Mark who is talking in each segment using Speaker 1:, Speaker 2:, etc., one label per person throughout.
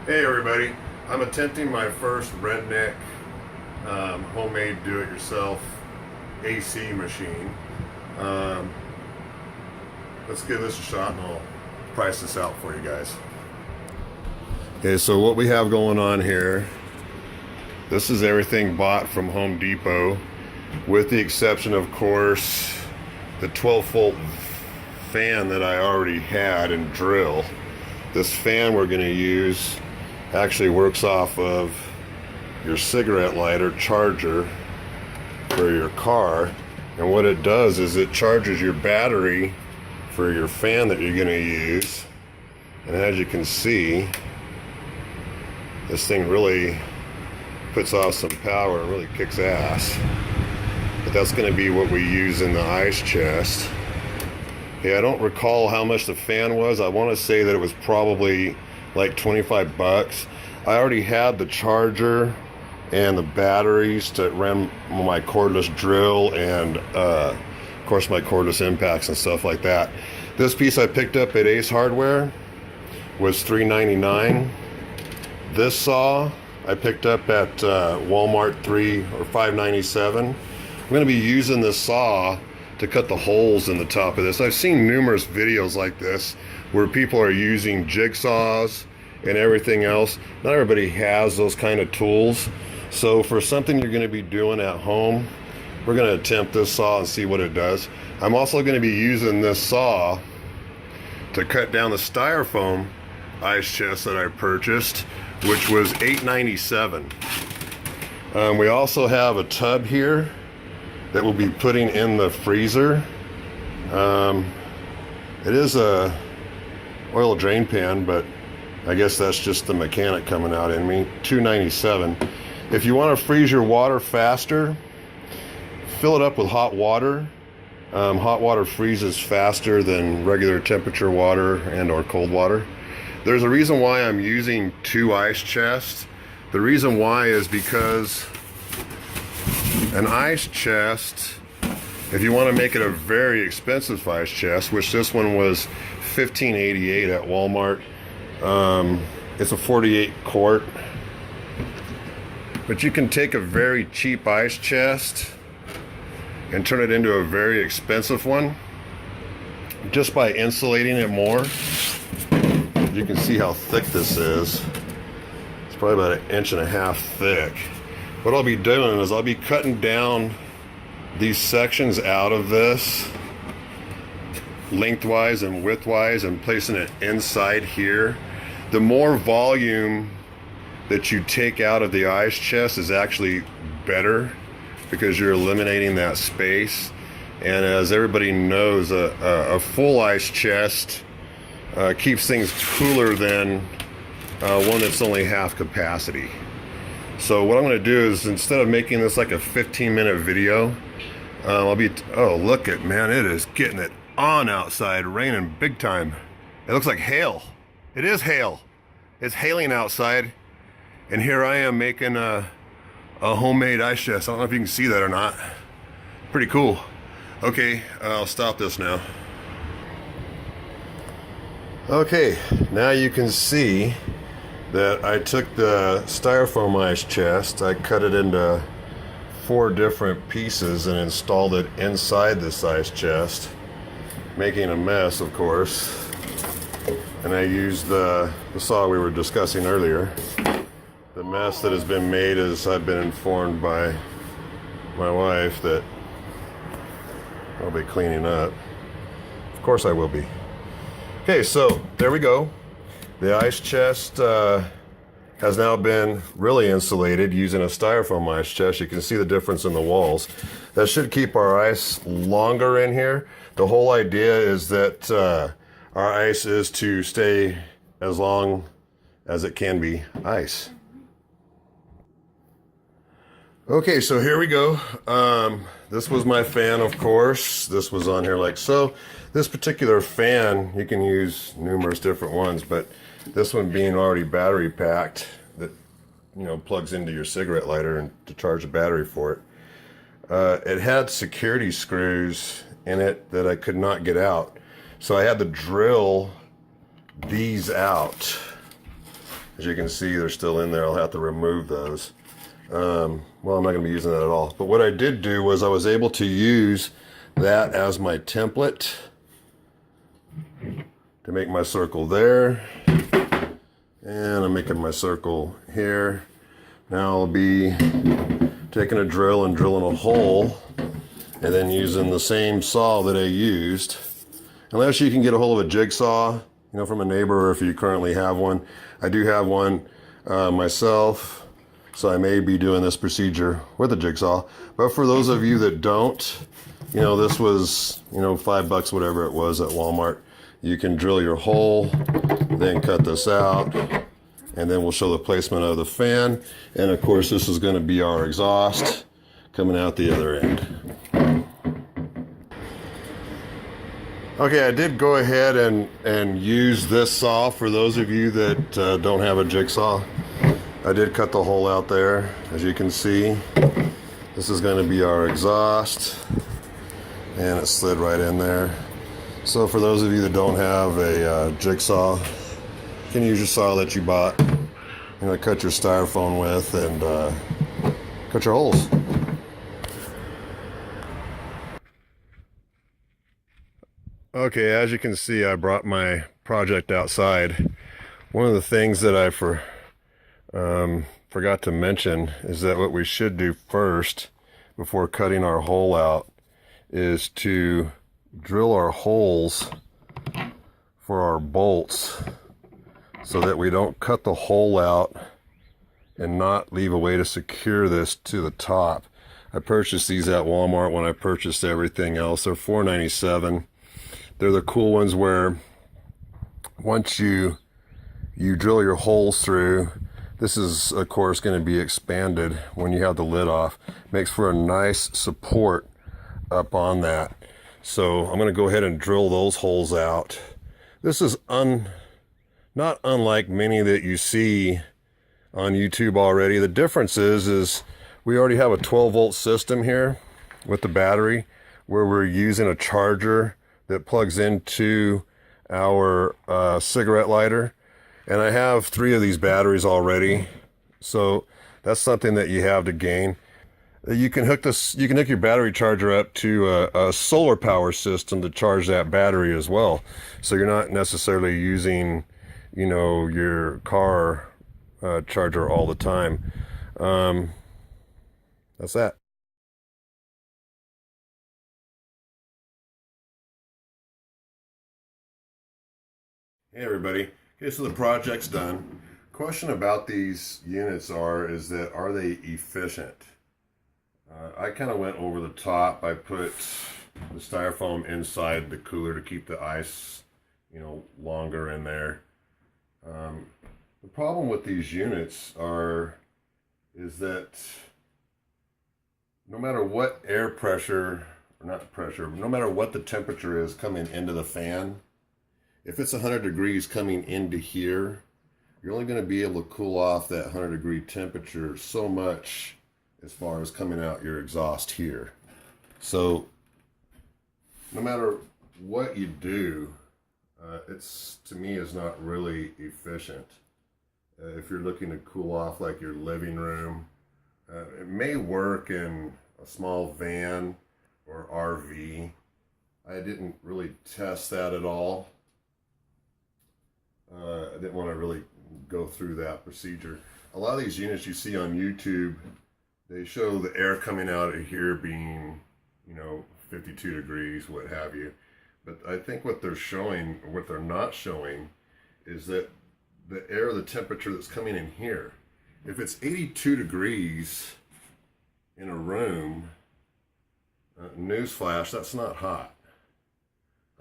Speaker 1: Hey everybody, I'm attempting my first Redneck homemade do-it-yourself AC machine. Um, let's give this a shot and I'll price this out for you guys. Okay, so what we have going on here, this is everything bought from Home Depot, with the exception, of course, the 12-volt fan that I already had and drill. This fan we're going to use actually works off of your cigarette lighter charger for your car, and what it does is it charges your battery for your fan that you're going to use. And as you can see, this thing really puts off some power and really kicks ass. But that's going to be what we use in the ice chest. Yeah, I don't recall how much the fan was. I want to say that it was probably like 25 bucks. I already had the charger and the batteries to run my cordless drill and of course my cordless impacts and stuff like that. This piece I picked up at Ace Hardware was $3.99. This saw I picked up at Walmart $3 or $5.97. I'm going to be using this saw to cut the holes in the top of this. I've seen numerous videos like this where people are using jigsaws and everything else. Not everybody has those kind of tools. So for something you're going to be doing at home, we're going to attempt this saw and see what it does. I'm also going to be using this saw to cut down the styrofoam ice chest that I purchased, which was $8.97. We also have a tub here that we'll be putting in the freezer. It is a oil drain pan, but I guess that's just the mechanic coming out in me. $2.97. If you want to freeze your water faster, fill it up with hot water. Hot water freezes faster than regular temperature water and or cold water. There's a reason why I'm using 2 ice chests. The reason why is because an ice chest, if you want to make it a very expensive ice chest, which this one was $15.88 at Walmart, it's a 48 quart, but you can take a very cheap ice chest and turn it into a very expensive one just by insulating it more. You can see how thick this is. It's probably about 1.5 inches thick. What I'll be doing is I'll be cutting down these sections out of this lengthwise and widthwise and placing it inside here. The more volume that you take out of the ice chest is actually better because you're eliminating that space. And as everybody knows, a full ice chest keeps things cooler than one that's only half capacity. So what I'm going to do is, instead of making this like a 15-minute video, I'll be, oh look it, man, it is getting it on outside, raining big time. It looks like hail. It is hail. It's hailing outside, and here I am making a homemade ice chest. I don't know if you can see that or not. Pretty cool. Okay, I'll stop this now. Okay, now you can see that I took the styrofoam ice chest, I cut it into 4 different pieces and installed it inside this ice chest, making a mess, of course. And I used the saw we were discussing earlier. The mess that has been made is, I've been informed by my wife that I'll be cleaning up. Of course I will be. Okay, so there we go. The ice chest has now been really insulated using a styrofoam ice chest. You can see the difference in the walls. That should keep our ice longer in here. The whole idea is that our ice is to stay as long as it can be ice. Okay, so here we go. This was my fan, of course. This was on here like so. This particular fan, you can use numerous different ones, but this one being already battery packed, that, you know, plugs into your cigarette lighter and to charge the battery for it. It had security screws in it that I could not get out. So I had to drill these out. As you can see, they're still in there. I'll have to remove those. Well, I'm not going to be using that at all. But what I did do was I was able to use that as my template to make my circle there. And I'm making my circle here. Now I'll be taking a drill and drilling a hole, and then using the same saw that I used. Unless you can get a hold of a jigsaw, from a neighbor, or if you currently have one. I do have one myself, so I may be doing this procedure with a jigsaw. But for those of you that don't, this was, $5, whatever it was at Walmart. You can drill your hole, then cut this out, and then we'll show the placement of the fan. And of course, this is going to be our exhaust coming out the other end. Okay, I did go ahead and use this saw for those of you that don't have a jigsaw. I did cut the hole out there, as you can see. This is going to be our exhaust, and it slid right in there. So for those of you that don't have a jigsaw, you can use your saw that you bought, cut your styrofoam with, and cut your holes. Okay, as you can see, I brought my project outside. One of the things that I forgot to mention is that what we should do first, before cutting our hole out, is to drill our holes for our bolts so that we don't cut the hole out and not leave a way to secure this to the top. I purchased these at Walmart when I purchased everything else. They're $4.97. They're the cool ones where once you drill your holes through, this is of course going to be expanded when you have the lid off. Makes for a nice support up on that. So I'm going to go ahead and drill those holes out. This is not unlike many that you see on YouTube already. The difference is we already have a 12-volt system here with the battery, where we're using a charger that plugs into our cigarette lighter. And I have 3 of these batteries already, so that's something that you have to gain. You can hook your battery charger up to a solar power system to charge that battery as well. So you're not necessarily using, your car charger all the time. That's that. Hey everybody. Okay, so the project's done. Question about these units is that are they efficient? I kind of went over the top. I put the styrofoam inside the cooler to keep the ice, longer in there. The problem with these units is that no matter what air pressure, or not pressure, no matter what the temperature is coming into the fan, if it's 100 degrees coming into here, you're only going to be able to cool off that 100-degree temperature so much as far as coming out your exhaust here. So no matter what you do, to me is not really efficient. If you're looking to cool off like your living room, it may work in a small van or RV. I didn't really test that at all. I didn't want to really go through that procedure. A lot of these units you see on YouTube, they show the air coming out of here being, 52 degrees, what have you. But I think what they're showing, or what they're not showing, is that the air, the temperature that's coming in here, if it's 82 degrees in a room, newsflash, that's not hot.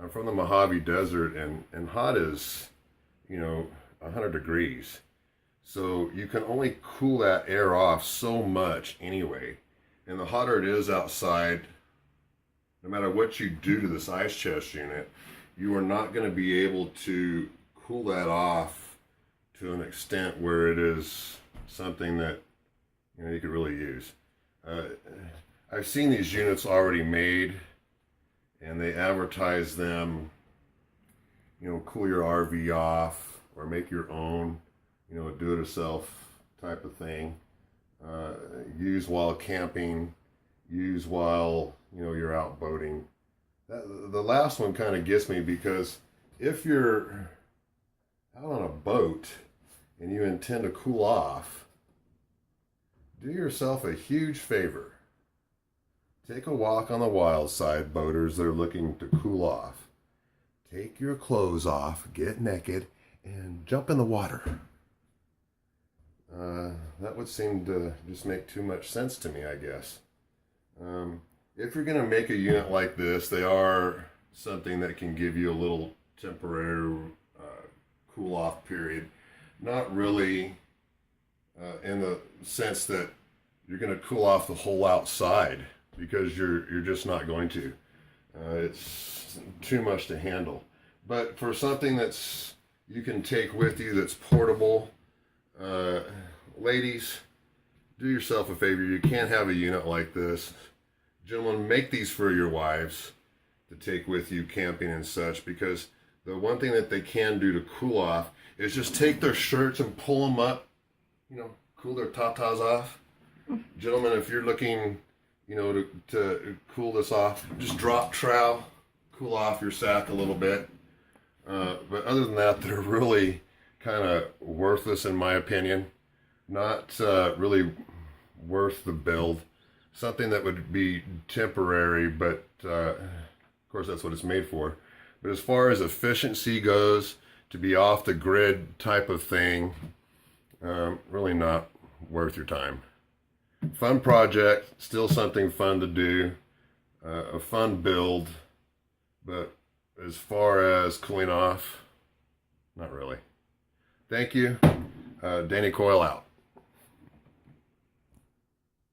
Speaker 1: I'm from the Mojave Desert, and hot is, 100 degrees. So you can only cool that air off so much anyway. And the hotter it is outside, no matter what you do to this ice chest unit, you are not going to be able to cool that off to an extent where it is something that you could really use. I've seen these units already made, and they advertise them, cool your RV off or make your own, you know, a do-it-yourself type of thing. Use while camping, use while, you know, you're out boating. The last one kind of gets me, because if you're out on a boat and you intend to cool off, do yourself a huge favor. Take a walk on the wild side, boaters that are looking to cool off. Take your clothes off, get naked, and jump in the water. That would seem to just make too much sense to me, I guess. If you're going to make a unit like this, they are something that can give you a little temporary cool off period. Not really in the sense that you're going to cool off the whole outside, because you're just not going to. It's too much to handle. But for something that's you can take with you, that's portable, ladies, do yourself a favor. You can't have a unit like this. Gentlemen, make these for your wives to take with you camping and such, because the one thing that they can do to cool off is just take their shirts and pull them up, you know, cool their tatas off. Gentlemen, if you're looking, you know, to cool this off, just drop trowel, cool off your sack a little bit. But other than that, they're really kind of worthless in my opinion. Not really worth the build. Something that would be temporary, but of course that's what it's made for. But as far as efficiency goes, to be off the grid type of thing, really not worth your time. Fun project, still something fun to do, a fun build, but as far as cooling off, not really. Thank you. Danny Coyle out.